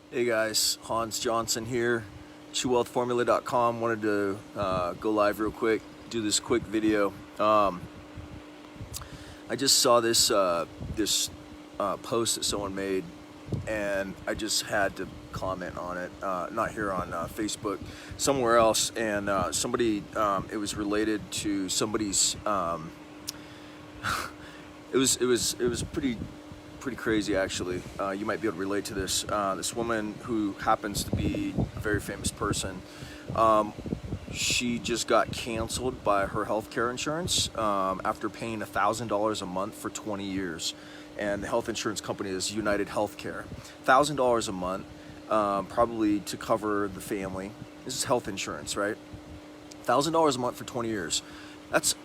Hey guys, Hans Johnson here, TrueWealthFormula.com. Wanted to go live real quick, do this quick video. I just saw this post that someone made, and I just had to comment on it. Not here on Facebook, somewhere else. And somebody, it was related to somebody's. It was pretty crazy, actually. You might be able to relate to this. This woman who happens to be a very famous person, she just got canceled by her healthcare insurance after paying $1,000 a month for 20 years. And the health insurance company is United Healthcare. $1,000 a month, probably to cover the family. This is health insurance, right? $1,000 a month for 20 years. That's,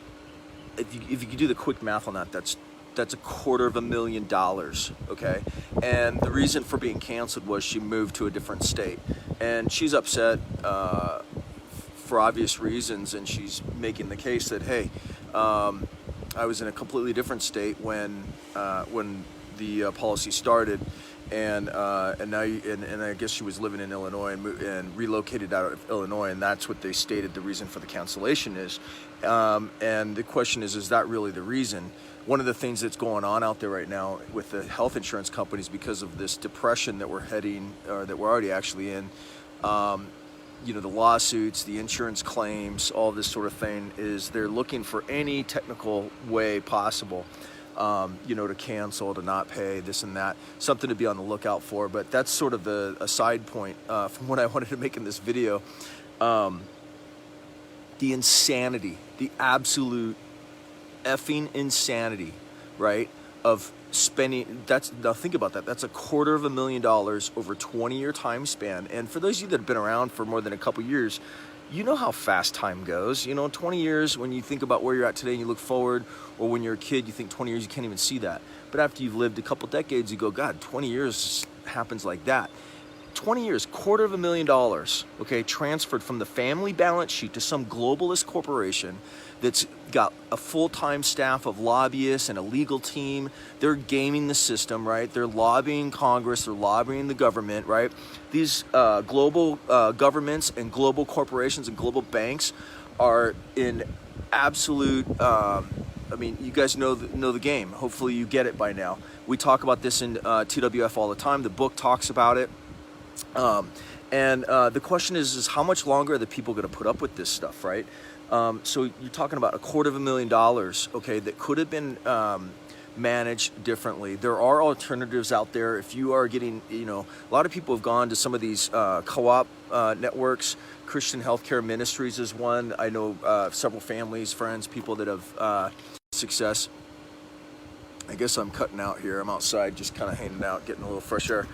if you do the quick math on that, that's $250,000, okay? And the reason for being canceled was she moved to a different state, and she's upset for obvious reasons, and she's making the case that, hey, I was in a completely different state when the policy started, and now and I guess she was living in Illinois and relocated out of Illinois, and that's what they stated the reason for the cancellation is. And the question is that really the reason? One of the things that's going on out there right now with the health insurance companies, because of this depression that we're heading, or that we're already actually in, the lawsuits, the insurance claims, all this sort of thing, is they're looking for any technical way possible, to cancel, to not pay, this and that, something to be on the lookout for. But that's sort of a side point from what I wanted to make in this video. The insanity, the absolute effing insanity, right, of spending, now think about that, that's $250,000 over a 20-year time span. And for those of you that have been around for more than a couple years, you know how fast time goes. 20 years, when you think about where you're at today and you look forward, or when you're a kid, you think 20 years, you can't even see that. But after you've lived a couple decades, you go, God, 20 years happens like that. 20 years, $250,000, okay, transferred from the family balance sheet to some globalist corporation that's got a full-time staff of lobbyists and a legal team. They're gaming the system, right? They're lobbying Congress, they're lobbying the government, right? These global governments and global corporations and global banks are in absolute, you guys know the game. Hopefully you get it by now. We talk about this in TWF all the time. The book talks about it. The question is how much longer are the people going to put up with this stuff, right? So you're talking about $250,000, okay, that could have been managed differently. There are alternatives out there. If you are getting, a lot of people have gone to some of these co-op networks. Christian Healthcare Ministries is one. I know several families, friends, people that have success. I guess I'm cutting out here. I'm outside just kind of hanging out, getting a little fresh air.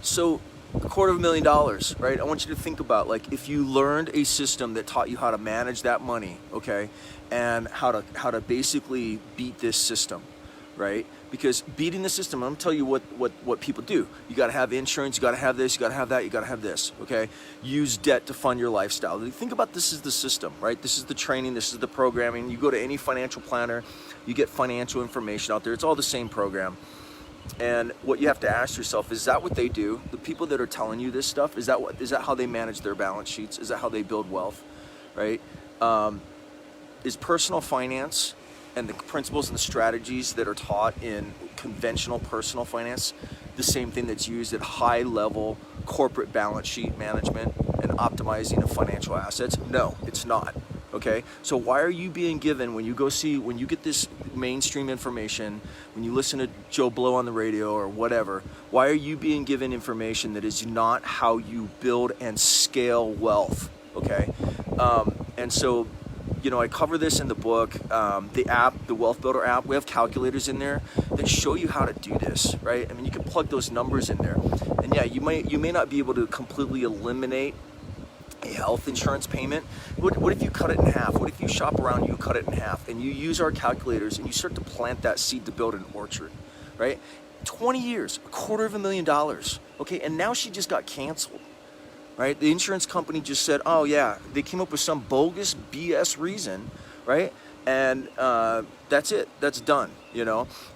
So $250,000, right? I want you to think about, like, if you learned a system that taught you how to manage that money, okay, and how to basically beat this system, right? Because beating the system, I'm gonna tell you what people do. You gotta have insurance, you gotta have this, you gotta have that, you gotta have this, okay? Use debt to fund your lifestyle. Think about this as the system, right? This is the training, this is the programming. You go to any financial planner, you get financial information out there. It's all the same program. And what you have to ask yourself, is that what they do? The people that are telling you this stuff, is that how they manage their balance sheets? Is that how they build wealth, right? Is personal finance and the principles and the strategies that are taught in conventional personal finance the same thing that's used at high level corporate balance sheet management and optimizing of financial assets? No, it's not. Okay, so why are you being given, when you get this mainstream information, when you listen to Joe Blow on the radio or whatever, why are you being given information that is not how you build and scale wealth? Okay, and so, I cover this in the book. The app, the Wealth Builder app, we have calculators in there that show you how to do this, right? You can plug those numbers in there, and yeah, you may not be able to completely eliminate a health insurance payment. What if you cut it in half? What if you shop around, you cut it in half, and you use our calculators and you start to plant that seed to build an orchard, right? 20 years, $250,000, okay? And now she just got canceled, right? The insurance company just said, oh yeah, they came up with some bogus BS reason, right? and that's it. That's done.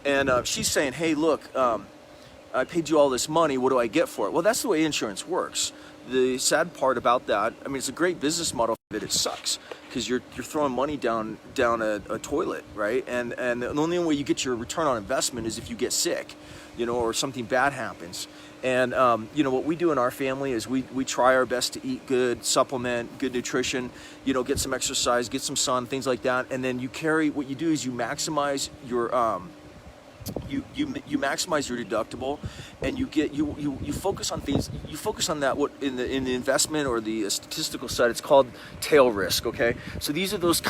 And she's saying, hey, look, I paid you all this money. What do I get for it? Well, that's the way insurance works. The sad part about that, I mean, it's a great business model, but it sucks because you're throwing money down a toilet, right? And the only way you get your return on investment is if you get sick, or something bad happens. And what we do in our family is we try our best to eat good, supplement, good nutrition, get some exercise, get some sun, things like that. And then what you do is you maximize your you maximize your deductible, and you focus on things. You focus on that what in the investment or the statistical side. It's called tail risk. Okay, so these are those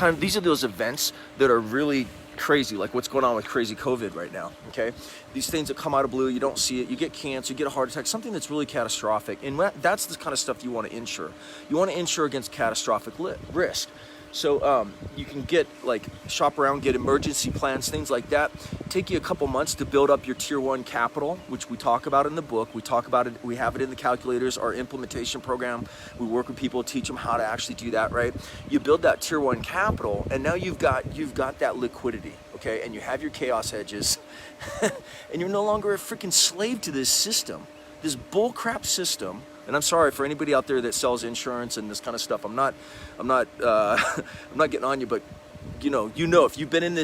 events that are really crazy, like what's going on with crazy COVID right now. Okay, these things that come out of blue, you don't see it, you get cancer, you get a heart attack, something that's really catastrophic, and that's the kind of stuff you want to insure. You want to insure against catastrophic risk. So you can shop around, get emergency plans, things like that. Take you a couple months to build up your tier 1 capital, which we talk about in the book. We talk about it. We have it in the calculators, our implementation program. We work with people, teach them how to actually do that, right? You build that tier 1 capital, and now you've got that liquidity, okay? And you have your chaos hedges, and you're no longer a freaking slave to this system, this bullcrap system. And I'm sorry for anybody out there that sells insurance and this kind of stuff. I'm not I'm not getting on you, but if you've been in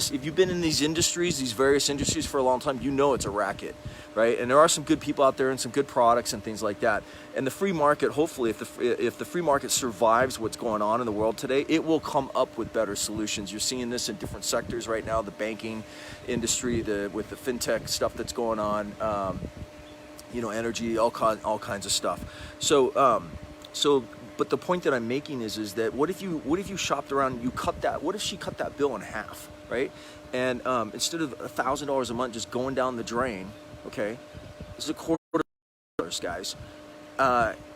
these industries, these various industries for a long time, it's a racket, right? And there are some good people out there and some good products and things like that. And the free market, hopefully, if the free market survives what's going on in the world today, it will come up with better solutions. You're seeing this in different sectors right now, the banking industry, with the fintech stuff that's going on. Energy, all kinds of stuff. But the point that I'm making is that what if you shopped around and you cut that? What if she cut that bill in half, right? And instead of $1,000 a month just going down the drain, okay, this is $250, guys,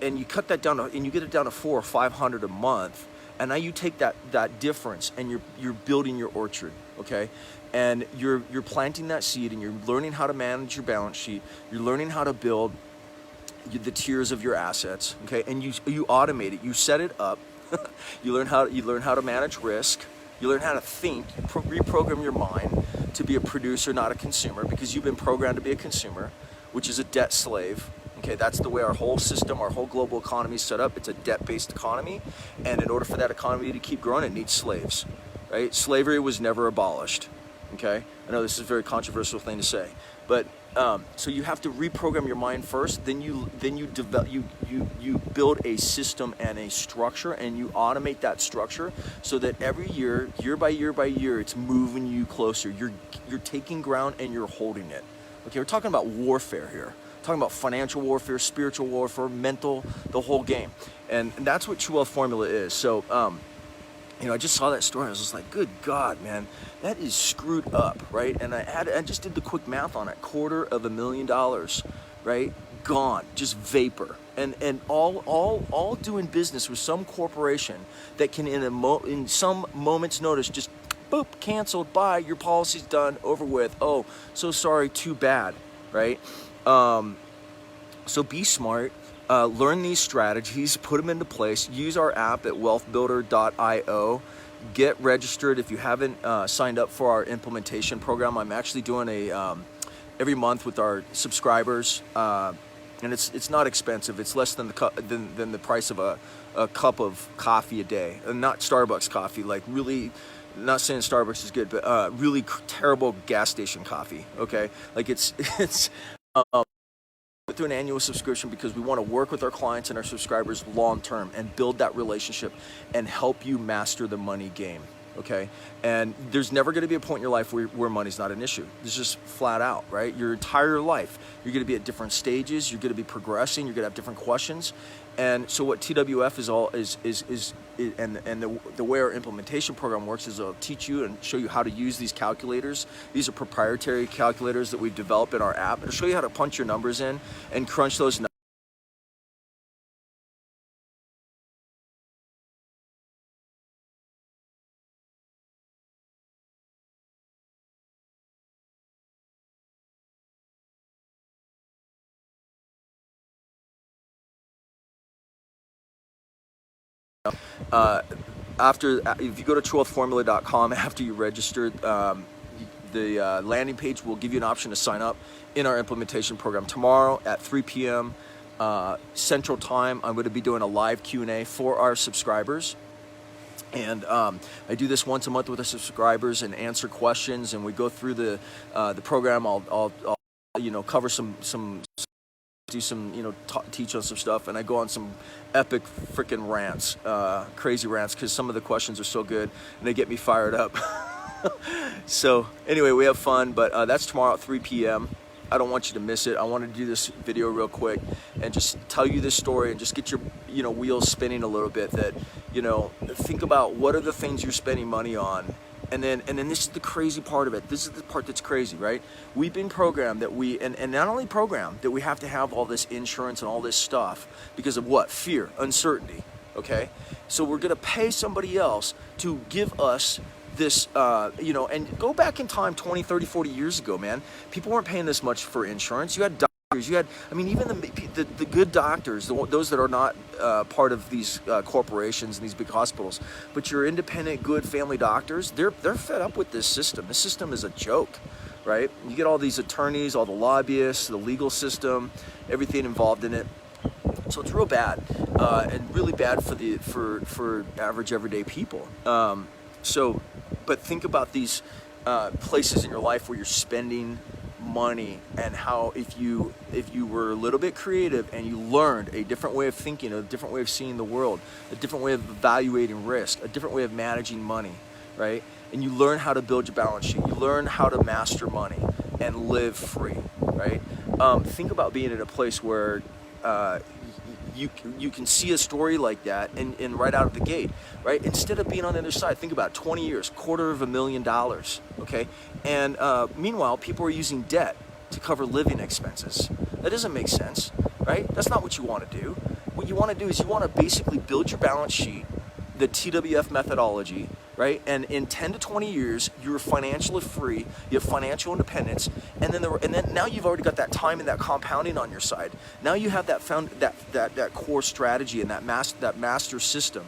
and you cut that down and you get it down to $400 or $500 a month, and now you take that difference and you're building your orchard, okay? And you're planting that seed, and you're learning how to manage your balance sheet. You're learning how to build the tiers of your assets, okay? And you automate it. You set it up. you learn how to manage risk. You learn how to think. You reprogram your mind to be a producer, not a consumer, because you've been programmed to be a consumer, which is a debt slave. Okay, that's the way our whole system, our whole global economy is set up. It's a debt-based economy, and in order for that economy to keep growing, it needs slaves, right? Slavery was never abolished. Okay, I know this is a very controversial thing to say, but so you have to reprogram your mind first. Then you build a system and a structure, and you automate that structure so that every year by year, it's moving you closer. You're taking ground and you're holding it. Okay, we're talking about warfare here. We're talking about financial warfare, spiritual warfare, mental, the whole game, and that's what True Wealth Formula is. So. I just saw that story. I was just like, good God, man, that is screwed up, right? And I just did the quick math on it. $250,000, right? Gone, just vapor. And all doing business with some corporation that can, in some moment's notice, just boop, canceled, bye, your policy's done, over with. Oh, so sorry, too bad, right? So be smart. Learn these strategies, put them into place. Use our app at wealthbuilder.io. Get registered if you haven't signed up for our implementation program. I'm actually doing every month with our subscribers, and it's not expensive. It's less than the price of a cup of coffee a day, and not Starbucks coffee. Like really, not saying Starbucks is good, but really terrible gas station coffee. Okay, like it's. Through an annual subscription because we want to work with our clients and our subscribers long term and build that relationship and help you master the money game, okay? And there's never going to be a point in your life where money's not an issue. It's just flat out, right? Your entire life, you're going to be at different stages, you're going to be progressing, you're going to have different questions. And so what TWF is the way our implementation program works is it'll teach you and show you how to use these calculators. These are proprietary calculators that we've developed in our app. It'll show you how to punch your numbers in and crunch those numbers. if you go to truewealthformula.com after you register, the landing page will give you an option to sign up in our implementation program. Tomorrow at 3 p.m. Central Time, I'm going to be doing a live Q&A for our subscribers. And I do this once a month with the subscribers and answer questions, and we go through the program. I'll cover some do some teach on some stuff, and I go on some epic freaking rants, crazy rants, because some of the questions are so good and they get me fired up. So anyway, we have fun, but that's tomorrow at 3 p.m. I don't want you to miss it. I want to do this video real quick and just tell you this story and just get your wheels spinning a little bit. That think about what are the things you're spending money on, and then this is the crazy part of it. This is the part that's crazy, right? We've been programmed that and not only programmed that we have to have all this insurance and all this stuff because of what? Fear, uncertainty. Okay, so we're gonna pay somebody else to give us this, and go back in time 20, 30, 40 years ago, man. People weren't paying this much for insurance. You had doctors, even the good doctors, those that are not part of these corporations and these big hospitals, but your independent, good family doctors, they're fed up with this system. This system is a joke, right? You get all these attorneys, all the lobbyists, the legal system, everything involved in it. So it's real bad, and really bad for average everyday people. But think about these places in your life where you're spending money, and how if you were a little bit creative and you learned a different way of thinking, a different way of seeing the world, a different way of evaluating risk, a different way of managing money, right? And you learn how to build your balance sheet, you learn how to master money and live free, right? Think about being in a place where you can see a story like that and right out of the gate, right? Instead of being on the other side, think about it, 20 years, $250,000, okay? And meanwhile, people are using debt to cover living expenses. That doesn't make sense, right? That's not what you want to do. What you want to do is you want to basically build your balance sheet, the TWF methodology, right? And in 10 to 20 years, you're financially free, you have financial independence, and then now you've already got that time and that compounding on your side. Now you have that core strategy and that master system,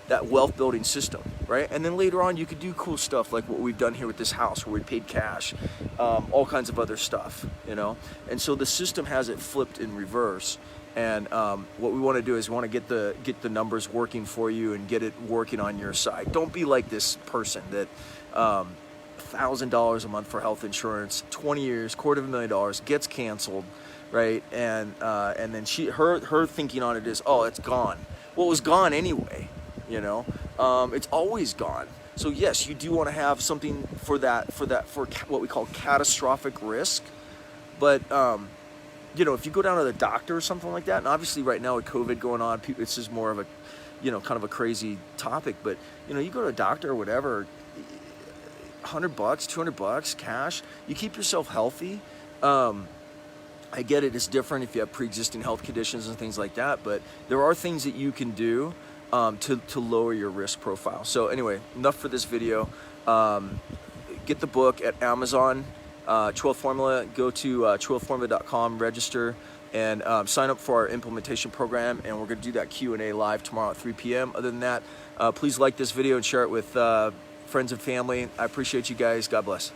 that wealth building system, right? And then later on, you could do cool stuff like what we've done here with this house, where we paid cash, all kinds of other stuff, And so the system has it flipped in reverse. And what we want to do is we want to get the numbers working for you and get it working on your side. Don't be like this person that $1,000 a month for health insurance, 20 years, $250,000 gets canceled, right? And then her thinking on it is, oh, it's gone. Well, it was gone anyway, It's always gone. So yes, you do want to have something for what we call catastrophic risk, but if you go down to the doctor or something like that, and obviously right now with COVID going on, it's just more of a, kind of a crazy topic, but, you go to a doctor or whatever, $100, $200 cash, you keep yourself healthy. I get it, it's different if you have pre-existing health conditions and things like that, but there are things that you can do to lower your risk profile. So anyway, enough for this video. Get the book at Amazon. True Wealth Formula, go to truewealthformula.com, register, and sign up for our implementation program, and we're going to do that Q&A live tomorrow at 3 p.m. Other than that, please like this video and share it with friends and family. I appreciate you guys. God bless.